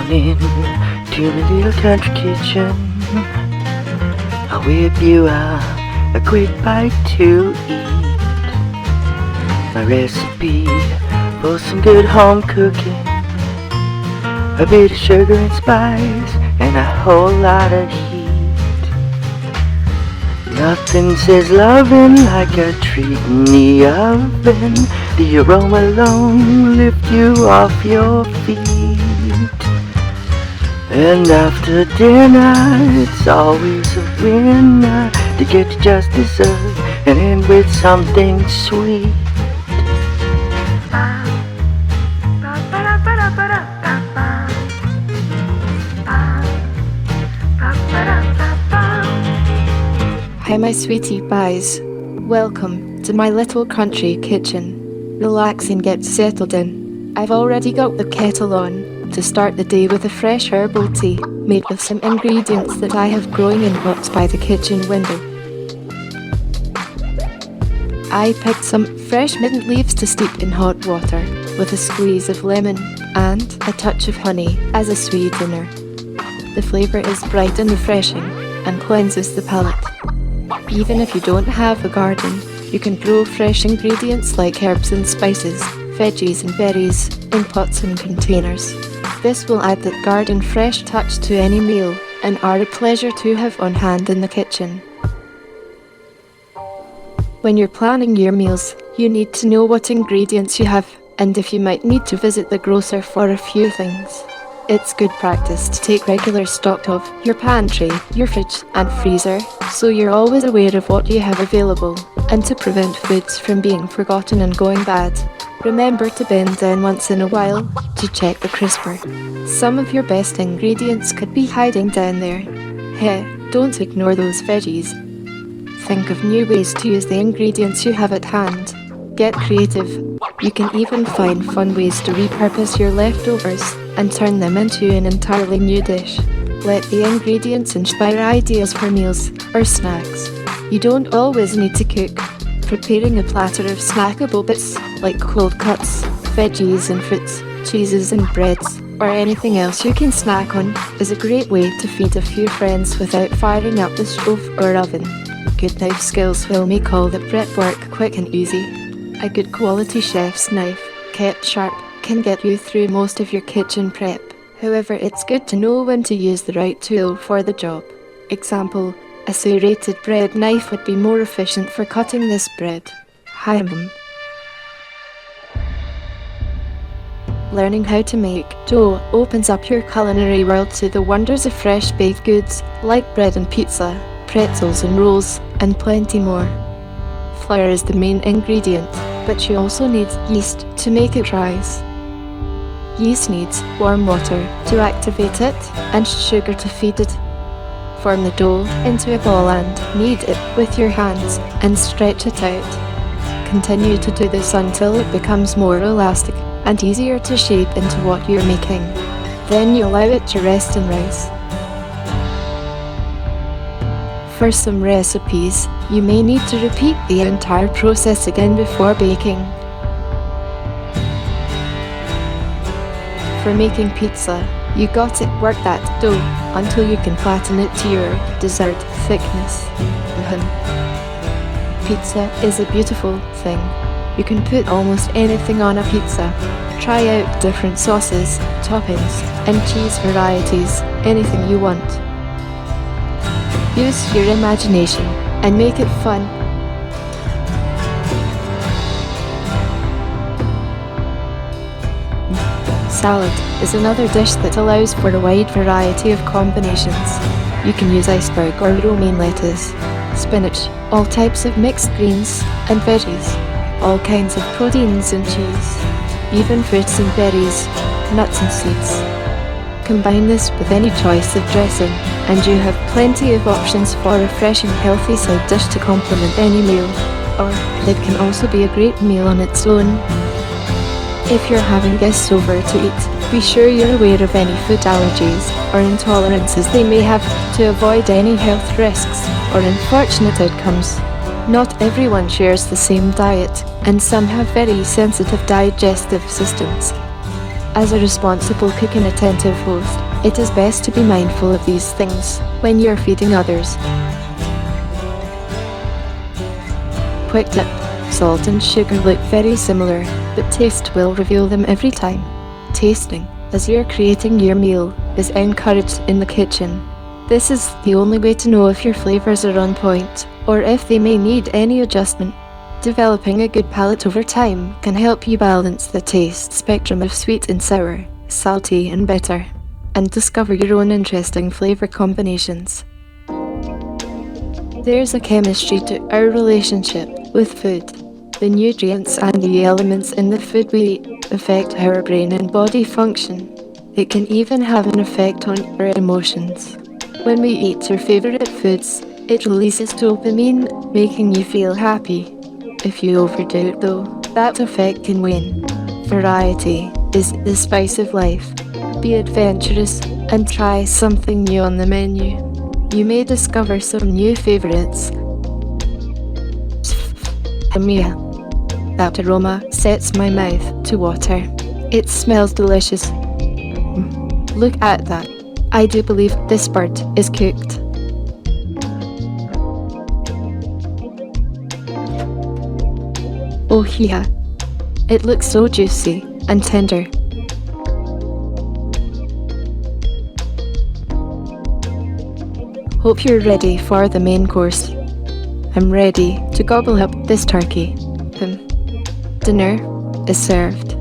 on in to my little country kitchen. I'll whip you up a quick bite to eat. My recipe for some good home cooking. A bit of sugar and spice and a whole lot of heat. Nothing says loving like a treat in the oven. The aroma alone lift you off your feet. And after dinner, it's always a winner to get to just dessert and end with something sweet. Hi my sweetie pies, welcome to my little country kitchen. Relax and get settled in. I've already got the kettle on to start the day with a fresh herbal tea made with some ingredients that I have growing in pots by the kitchen window. I picked some fresh mint leaves to steep in hot water with a squeeze of lemon and a touch of honey as a sweetener. The flavour is bright and refreshing and cleanses the palate. Even if you don't have a garden, you can grow fresh ingredients like herbs and spices, veggies and berries in pots and containers. This will add that garden fresh touch to any meal and are a pleasure to have on hand in the kitchen. When you're planning your meals, you need to know what ingredients you have and if you might need to visit the grocer for a few things. It's good practice to take regular stock of your pantry, your fridge and freezer, so you're always aware of what you have available, and to prevent foods from being forgotten and going bad. Remember to bend down once in a while to check the crisper. Some of your best ingredients could be hiding down there. Hey, don't ignore those veggies. Think of new ways to use the ingredients you have at hand. Get creative. You can even find fun ways to repurpose your leftovers and turn them into an entirely new dish. Let the ingredients inspire ideas for meals or snacks. You don't always need to cook. Preparing a platter of snackable bits like cold cuts, veggies and fruits, cheeses and breads, or anything else you can snack on is a great way to feed a few friends without firing up the stove or oven. Good knife skills will make all the prep work quick and easy. A good quality chef's knife, kept sharp, can get you through most of your kitchen prep. However, it's good to know when to use the right tool for the job. Example, a serrated bread knife would be more efficient for cutting this bread. Hickman. Learning how to make dough opens up your culinary world to the wonders of fresh baked goods like bread and pizza, pretzels and rolls, and plenty more. Flour is the main ingredient, but you also need yeast to make it rise. Yeast needs warm water to activate it and sugar to feed it. Form the dough into a ball and knead it with your hands and stretch it out. Continue to do this until it becomes more elastic and easier to shape into what you're making. Then you allow it to rest and rise. For some recipes, you may need to repeat the entire process again before baking. For making pizza, you got to work that dough until you can flatten it to your desired thickness. Pizza is a beautiful thing. You can put almost anything on a pizza. Try out different sauces, toppings, and cheese varieties, anything you want. Use your imagination and make it fun. Salad is another dish that allows for a wide variety of combinations. You can use iceberg or romaine lettuce, spinach, all types of mixed greens and veggies, all kinds of proteins and cheese, even fruits and berries, nuts and seeds. Combine this with any choice of dressing, and you have plenty of options for a refreshing, healthy side dish to complement any meal. Or it can also be a great meal on its own. If you're having guests over to eat, be sure you're aware of any food allergies or intolerances they may have to avoid any health risks or unfortunate outcomes. Not everyone shares the same diet, and some have very sensitive digestive systems. As a responsible cook and attentive host, it is best to be mindful of these things when you're feeding others. Quick tip: salt and sugar look very similar, but taste will reveal them every time. Tasting, as you're creating your meal, is encouraged in the kitchen. This is the only way to know if your flavors are on point, or if they may need any adjustment. Developing a good palate over time can help you balance the taste spectrum of sweet and sour, salty and bitter, and discover your own interesting flavor combinations. There's a chemistry to our relationship with food. The nutrients and the elements in the food we eat affect how our brain and body function. It can even have an effect on our emotions. When we eat your favorite foods, it releases dopamine, making you feel happy. If you overdo it though, that effect can wane. Variety is the spice of life. Be adventurous and try something new on the menu. You may discover some new favorites. Mira. That aroma sets my mouth to water. It smells delicious. Look at that. I do believe this bird is cooked. Oh yeah. It looks so juicy and tender. Hope you're ready for the main course. I'm ready to gobble up this turkey. Dinner is served.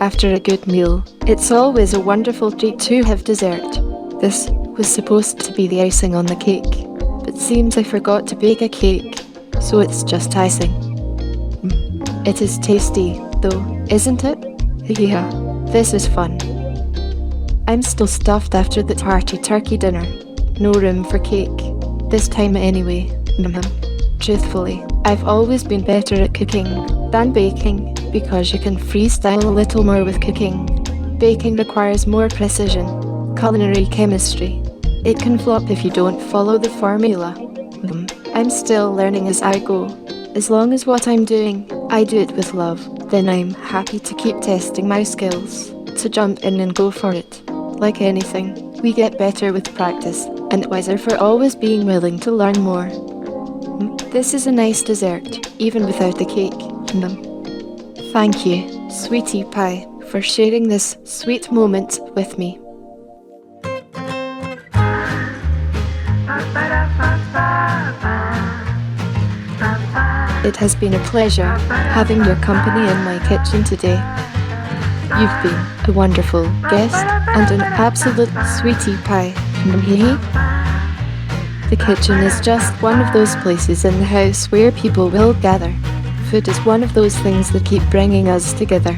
After a good meal, it's always a wonderful treat to have dessert. This was supposed to be the icing on the cake, but seems I forgot to bake a cake, so it's just icing. It is tasty, though, isn't it? Yeah, this is fun. I'm still stuffed after the hearty turkey dinner. No room for cake. This time anyway. Truthfully, I've always been better at cooking than baking, because you can freestyle a little more with cooking. Baking requires more precision, culinary chemistry. It can flop if you don't follow the formula. I'm still learning as I go. As long as what I'm doing, I do it with love, then I'm happy to keep testing my skills, to jump in and go for it. Like anything, we get better with practice, and wiser for always being willing to learn more. This is a nice dessert, even without the cake. Thank you, Sweetie Pie, for sharing this sweet moment with me. It has been a pleasure having your company in my kitchen today. You've been a wonderful guest and an absolute sweetie pie. The kitchen is just one of those places in the house where people will gather. Food is one of those things that keep bringing us together.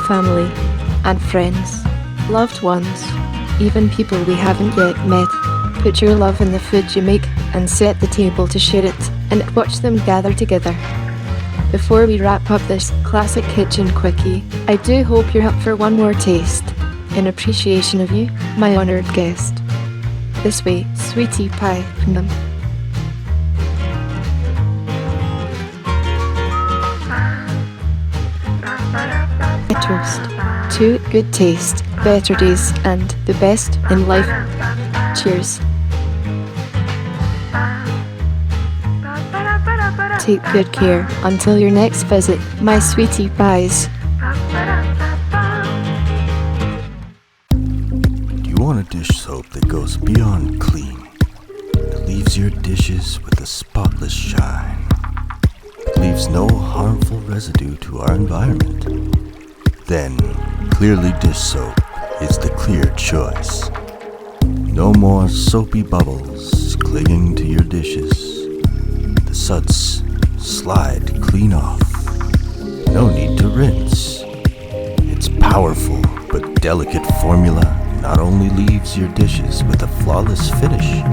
Family and friends, loved ones, even people we haven't yet met. Put your love in the food you make and set the table to share it and watch them gather together. Before we wrap up this classic kitchen quickie, I do hope you're up for one more taste, in appreciation of you, my honoured guest. This way, Sweetie Pie. A toast to good taste, better days, and the best in life. Cheers. Take good care until your next visit, my sweetie pies. Do you want a dish soap that goes beyond clean, that leaves your dishes with a spotless shine, that leaves no harmful residue to our environment? Then, Clearly Dish Soap is the clear choice. No more soapy bubbles clinging to your dishes. The suds slide clean off. No need to rinse. Its powerful but delicate formula not only leaves your dishes with a flawless finish,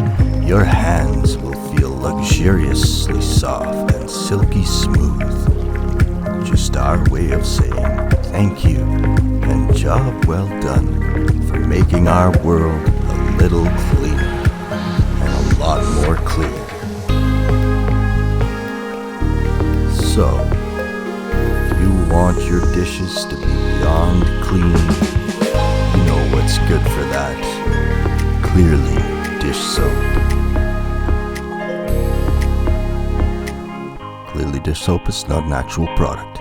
your hands will feel luxuriously soft and silky smooth. Just our way of saying thank you and job well done for making our world a little cleaner and a lot more clear. So, if you want your dishes to be beyond clean, you know what's good for that. Clearly dish soap. Clearly dish soap is not an actual product.